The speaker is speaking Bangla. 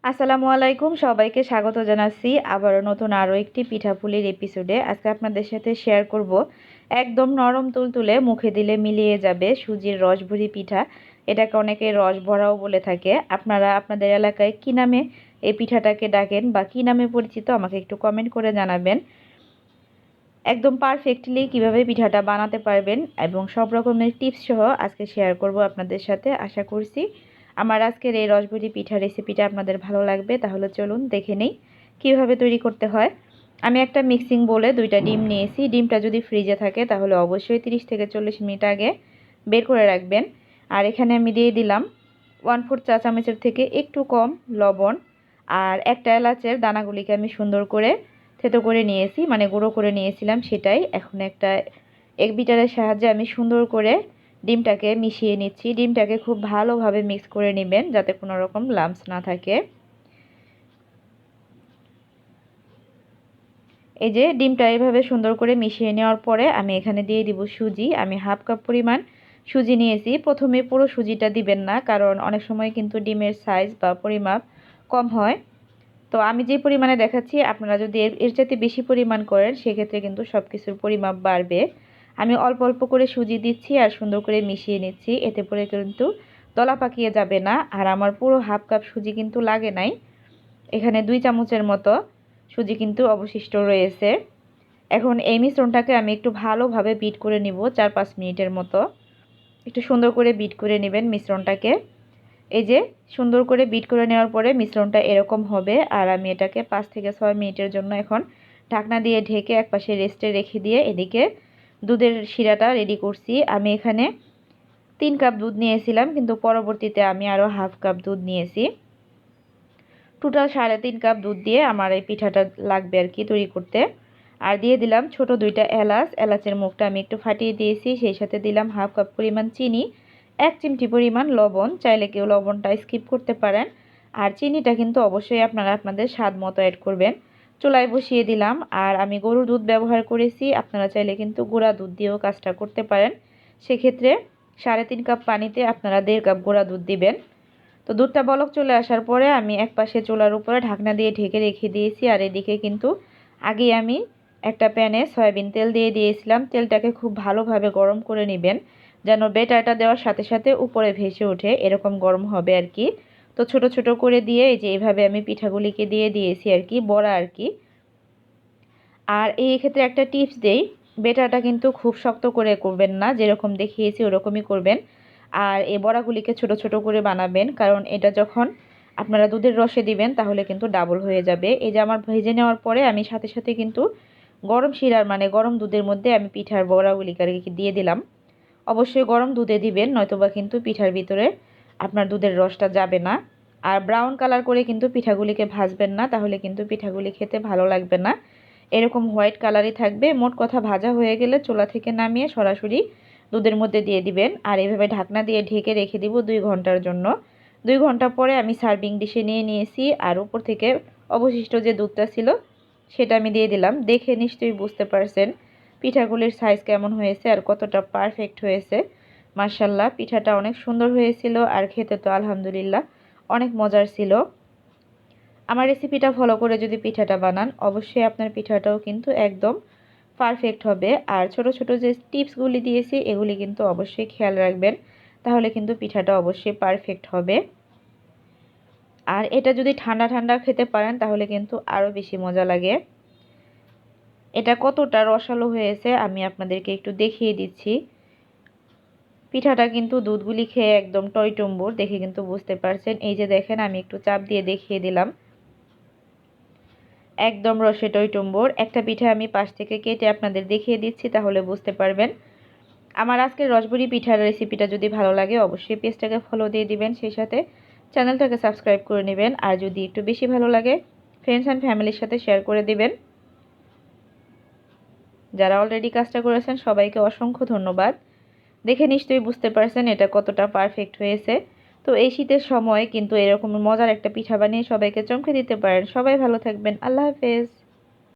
আসসালামু আলাইকুম, সবাইকে স্বাগত জানাচ্ছি আবারও নতুন আরও একটি পিঠাপুলির এপিসোডে। আজকে আপনাদের সাথে শেয়ার করব একদম নরম তুলতুলে মুখে দিলে মিলিয়ে যাবে সুজির রসভরি পিঠা। এটাকে অনেকে রসভরাও বলে থাকে। আপনারা আপনাদের এলাকায় কী নামে এই পিঠাটাকে ডাকেন বা কী নামে পরিচিত আমাকে একটু কমেন্ট করে জানাবেন। একদম পারফেক্টলি কিভাবে পিঠাটা বানাতে পারবেন এবং সব রকমের টিপস সহ আজকে শেয়ার করব আপনাদের সাথে। আশা করছি আমার আজকের এই রসবরি পিঠা রেসিপিটা আপনাদের ভালো লাগবে। তাহলে চলুন দেখে নেই কীভাবে তৈরি করতে হয়। আমি একটা মিক্সিং বোলে 2টা ডিম নিয়েছি। ডিমটা যদি ফ্রিজে থাকে তাহলে অবশ্যই 30 থেকে 40 মিনিট আগে বের করে রাখবেন। আর এখানে আমি দিয়ে দিলাম 1/4 চা চামচের থেকে একটু কম লবণ আর একটা এলাচের দানাগুলিকে আমি সুন্দর করে থেতো করে নিয়েছি, মানে গুঁড়ো করে নিয়েছিলাম সেটাই। এখন একটা এক বিটারের সাহায্যে আমি সুন্দর করে ডিমটাকে মিশিয়ে নিচ্ছি। ডিমটাকে খুব ভালোভাবে মিক্স করে নেবেন যাতে কোনো রকম লাম্পস না থাকে। এই যে ডিমটা এইভাবে সুন্দর করে মিশিয়ে নেওয়ার পরে আমি এখানে দিয়ে দিব সুজি। আমি হাফ কাপ পরিমাণ সুজি নিয়েছি। প্রথমে পুরো সুজিটা দিবেন না, কারণ অনেক সময় কিন্তু ডিমের সাইজ বা পরিমাপ কম হয়। তো আমি যে পরিমাণে দেখাচ্ছি আপনারা যদি এর চাইতে বেশি পরিমাণ করেন সেক্ষেত্রে কিন্তু সব কিছুর পরিমাপ বাড়বে। আমি অল্প অল্প করে সুজি দিচ্ছি আর সুন্দর করে মিশিয়ে নিচ্ছি, এতে করে কিন্তু দলা পাকিয়ে যাবে না। আর আমার পুরো হাফ কাপ সুজি কিন্তু লাগে নাই, এখানে 2 চামচের মতো সুজি কিন্তু অবশিষ্ট রয়েছে। এখন এই মিশ্রণটাকে আমি একটু ভালোভাবে বিট করে নিব 4-5 মিনিটের মতো। একটু সুন্দর করে বিট করে নেবেন মিশ্রণটাকে। এই যে সুন্দর করে বিট করে নেওয়ার পরে মিশ্রণটা এরকম হবে। আর আমি এটাকে 5 থেকে 6 মিনিটের জন্য এখন ঢাকনা দিয়ে ঢেকে একপাশে রেস্টে রেখে দিয়ে এদিকে দুধের শিরাটা রেডি করছি। আমি এখানে 3 কাপ দুধ নিয়েছিলাম, কিন্তু পরবর্তীতে আমি আরও হাফ কাপ দুধ নিয়েছি। টোটাল 3.5 কাপ দুধ দিয়ে আমার এই পিঠাটা লাগবে আর কি তৈরি করতে। আর দিয়ে দিলাম ছোট 2টা এলাচ। এলাচের মুখটা আমি একটু ফাটিয়ে দিয়েছি। সেই সাথে দিলাম হাফ কাপ পরিমাণ চিনি, 1 চিমটি পরিমাণ লবণ। চাইলে কেউ লবণটা স্কিপ করতে পারেন। আর চিনিটা কিন্তু অবশ্যই আপনারা আপনাদের স্বাদ মতো অ্যাড করবেন। চুলায় বসিয়ে দিলাম। আর আমি গরুর দুধ ব্যবহার করেছি, আপনারা চাইলে কিন্তু গুঁড়া দুধ দিয়েও কাজটা করতে পারেন। সেক্ষেত্রে 3.5 কাপ পানিতে আপনারা 1.5 কাপ গুঁড়া দুধ দিবেন। তো দুধটা বলক চলে আসার পরে আমি একপাশে চুলার উপরে ঢাকনা দিয়ে ঢেকে রেখে দিয়েছি। আর এদিকে কিন্তু আগে আমি একটা প্যানে সয়াবিন তেল দিয়ে দিয়েছিলাম। তেলটাকে খুব ভালোভাবে গরম করে নেবেন, যেন বেটারটা দেওয়ার সাথে সাথে উপরে ভেসে ওঠে, এরকম গরম হবে আর কি। তো ছোট ছোট করে দিয়ে এই যে এইভাবে আমি পিঠাগুলিকে দিয়ে দিয়েছি আর কি, বড়া আর কি। আর এই ক্ষেত্রে একটা টিপস দেই, বেটারটা কিন্তু খুব শক্ত করে করবেন না, যেরকম দেখিয়েছি ওরকমই করবেন। আর এই বড়াগুলিকে ছোট ছোট করে বানাবেন, কারণ এটা যখন আপনারা দুধের রসে দিবেন তাহলে কিন্তু ডাবল হয়ে যাবে। এই যে আমার ভেজে নেওয়ার পরে আমি সাথে সাথে কিন্তু গরম শিরার মানে গরম দুধের মধ্যে আমি পিঠার বড়াগুলিকে দিয়ে দিলাম। অবশ্যই গরম দুধে দিবেন, নয়তোবা কিন্তু পিঠার ভিতরে আপনার দুধের রসটা যাবে না। আর ব্রাউন কালার করে কিন্তু পিঠাগুলিকে ভাজবেন না, তাহলে কিন্তু পিঠাগুলি খেতে ভালো লাগবে না। এরকম হোয়াইট কালারই থাকবে। মোট কথা ভাজা হয়ে গেলে চুলা থেকে নামিয়ে সরাসরি দুধের মধ্যে দিয়ে দিবেন। আর এইভাবে ঢাকনা দিয়ে ঢেকে রেখে দিব 2 ঘন্টার জন্য। 2 ঘন্টা পরে আমি সার্ভিং ডিশে নিয়ে নিয়েছি। আর উপর থেকে অবশিষ্ট যে দুধটা ছিল সেটা আমি দিয়ে দিলাম। দেখে নিশ্চয়ই বুঝতে পারছেন পিঠাগুলির সাইজ কেমন হয়েছে আর কতটা পারফেক্ট হয়েছে। মাশাআল্লাহ, পিঠাটা অনেক সুন্দর হয়েছিল আর খেতে তো আলহামদুলিল্লাহ অনেক মজার ছিল। আমার রেসিপিটা ফলো করে যদি পিঠাটা বানান অবশ্যই আপনার পিঠাটাও কিন্তু একদম পারফেক্ট হবে। আর ছোট ছোট যে টিপসগুলি দিয়েছি এগুলি কিন্তু অবশ্যই খেয়াল রাখবেন, তাহলে কিন্তু পিঠাটা অবশ্যই পারফেক্ট হবে। আর এটা যদি ঠান্ডা ঠান্ডা খেতে পারেন তাহলে কিন্তু আরও বেশি মজা লাগে। এটা কতটা রসালো হয়েছে আমি আপনাদেরকে একটু দেখিয়ে দিচ্ছি। পিঠাটা কিন্তু দুধগুলি খেয়ে একদম টইটুম্বুর, দেখে কিন্তু বুঝতে পারছেন। এই যে দেখেন আমি একটু চাপ দিয়ে দেখিয়ে দিলাম, একদম রসে টইটুম্বুর। একটা পিঠা আমি পাশ থেকে কেটে আপনাদের দেখিয়ে দিচ্ছি, তাহলে বুঝতে পারবেন। আমার আজকের রসবরি পিঠার রেসিপিটা যদি ভালো লাগে অবশ্যই পেজটাকে ফলো দিয়ে দিবেন, সেই সাথে চ্যানেলটাকে সাবস্ক্রাইব করে নেবেন। আর যদি একটু বেশি ভালো লাগে ফ্রেন্ডস অ্যান্ড ফ্যামিলির সাথে শেয়ার করে দিবেন। যারা অলরেডি কাজটা করেছেন সবাইকে অসংখ্য ধন্যবাদ। দেখে নিশ্চয়ই বুঝতে পারছেন এটা কতটা পারফেক্ট হয়েছে। তো এই শীতের সময় কিন্তু এরকম মজার একটা পিঠা বানিয়ে সবাইকে চমকে দিতে পারেন। সবাই ভালো থাকবেন। আল্লাহ হাফেজ।